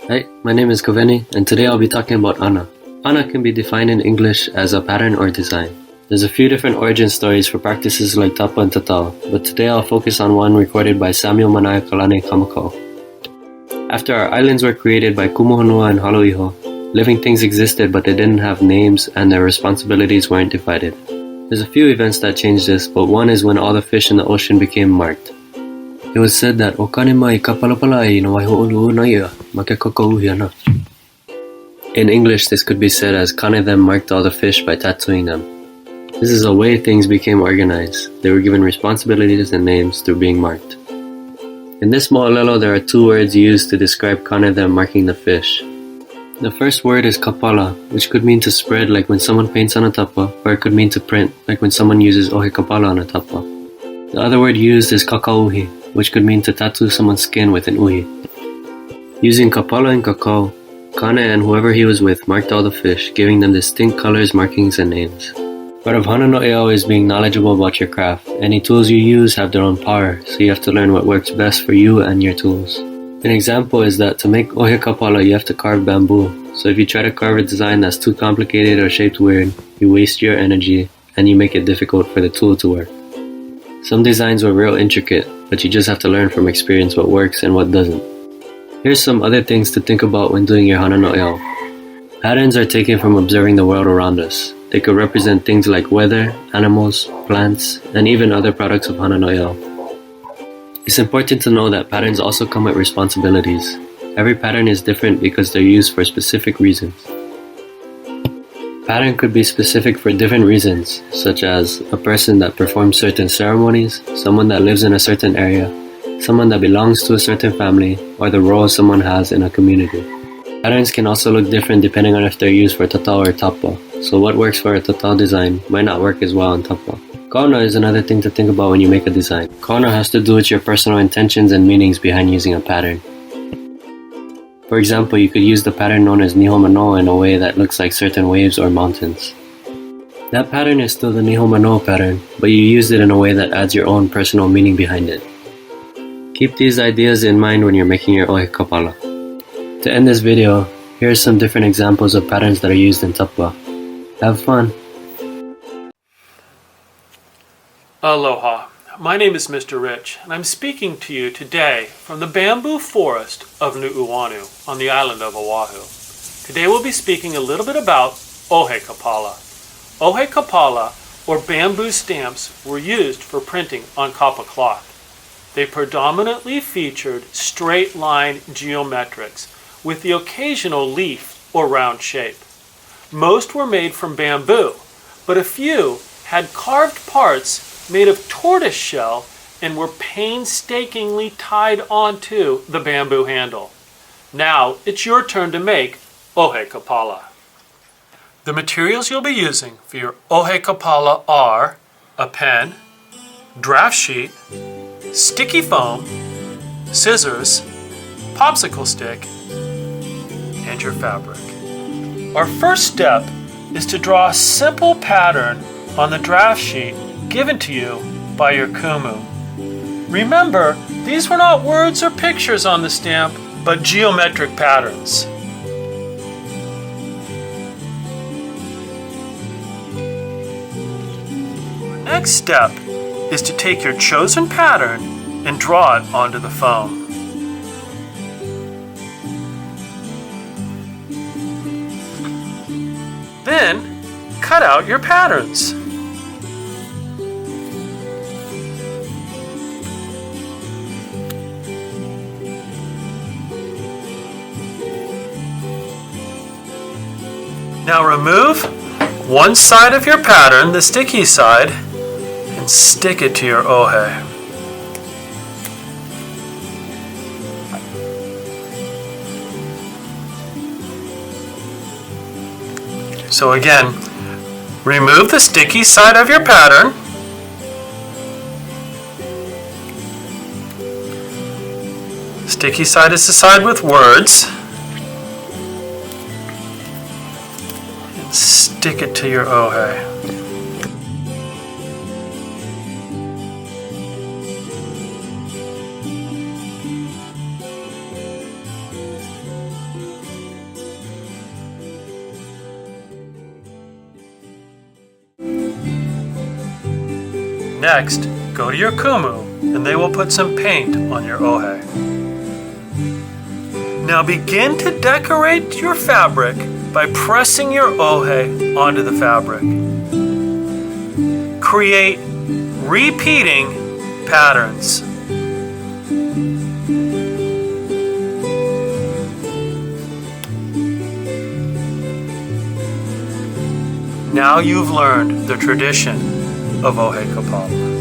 Hi, my name is Koveni, and today I'll be talking about ana. Ana can be defined in English as a pattern or design. There's a few different origin stories for practices like tapa and tatau, but today I'll focus on one recorded by Samuel Manaya Kalane Kamako. After our islands were created by Kumuhonua and Haloiho, living things existed but they didn't have names and their responsibilities weren't divided. There's a few events that changed this, but one is when all the fish in the ocean became marked. It was said that "Okane mai kapalapala ai no waiho'olu na ia, make kokouhi ana." In English, this could be said as Kane them marked all the fish by tattooing them. This is a way things became organized. They were given responsibilities and names through being marked. In this mo'olelo, there are two words used to describe Kane them marking the fish. The first word is Kāpala, which could mean to spread like when someone paints on a tapa, or it could mean to print like when someone uses ʻOhe Kāpala on a tapa. The other word used is kakauhi, which could mean to tattoo someone's skin with an uhi. Using Kāpala and kakau, Kane and whoever he was with marked all the fish, giving them distinct colors, markings, and names. Part of hana no ʻeo is being knowledgeable about your craft. Any tools you use have their own power, so you have to learn what works best for you and your tools. An example is that to make ʻOhe Kāpala, you have to carve bamboo. So if you try to carve a design that's too complicated or shaped weird, you waste your energy and you make it difficult for the tool to work. Some designs were real intricate, but you just have to learn from experience what works and what doesn't. Here's some other things to think about when doing your hana no ʻeo. Patterns are taken from observing the world around us. They could represent things like weather, animals, plants, and even other products of hana no ʻeo. It's important to know that patterns also come with responsibilities. Every pattern is different because they're used for specific reasons. Pattern could be specific for different reasons, such as a person that performs certain ceremonies, someone that lives in a certain area, someone that belongs to a certain family, or the role someone has in a community. Patterns can also look different depending on if they're used for tatau or tapa, so what works for a tatau design might not work as well on tapa. Kauna is another thing to think about when you make a design. Kauna has to do with your personal intentions and meanings behind using a pattern. For example, you could use the pattern known as Niho Mano in a way that looks like certain waves or mountains. That pattern is still the Niho Mano pattern, but you use it in a way that adds your own personal meaning behind it. Keep these ideas in mind when you're making your ʻOhe Kāpala. To end this video, here are some different examples of patterns that are used in tapa. Have fun! Aloha. My name is Mr. Rich, and I'm speaking to you today from the bamboo forest of Nu'uanu on the island of Oahu. Today we'll be speaking a little bit about ʻOhe Kāpala. ʻOhe Kāpala, or bamboo stamps, were used for printing on kapa cloth. They predominantly featured straight-line geometrics with the occasional leaf or round shape. Most were made from bamboo, but a few had carved parts made of tortoise shell and were painstakingly tied onto the bamboo handle. Now it's your turn to make ʻOhe Kāpala. The materials you'll be using for your ʻOhe Kāpala are a pen, draft sheet, sticky foam, scissors, popsicle stick, and your fabric. Our first step is to draw a simple pattern on the draft sheet given to you by your kumu. Remember, these were not words or pictures on the stamp, but geometric patterns. Next step is to take your chosen pattern and draw it onto the foam. Then, cut out your patterns. Now remove one side of your pattern, the sticky side, and stick it to your ʻOhe. So again, remove the sticky side of your pattern, sticky side is the side with words, and stick it to your ʻOhe. Next, go to your kumu and they will put some paint on your ʻOhe. Now begin to decorate your fabric by pressing your ʻOhe onto the fabric. Create repeating patterns. Now you've learned the tradition of ʻOhe Kāpala.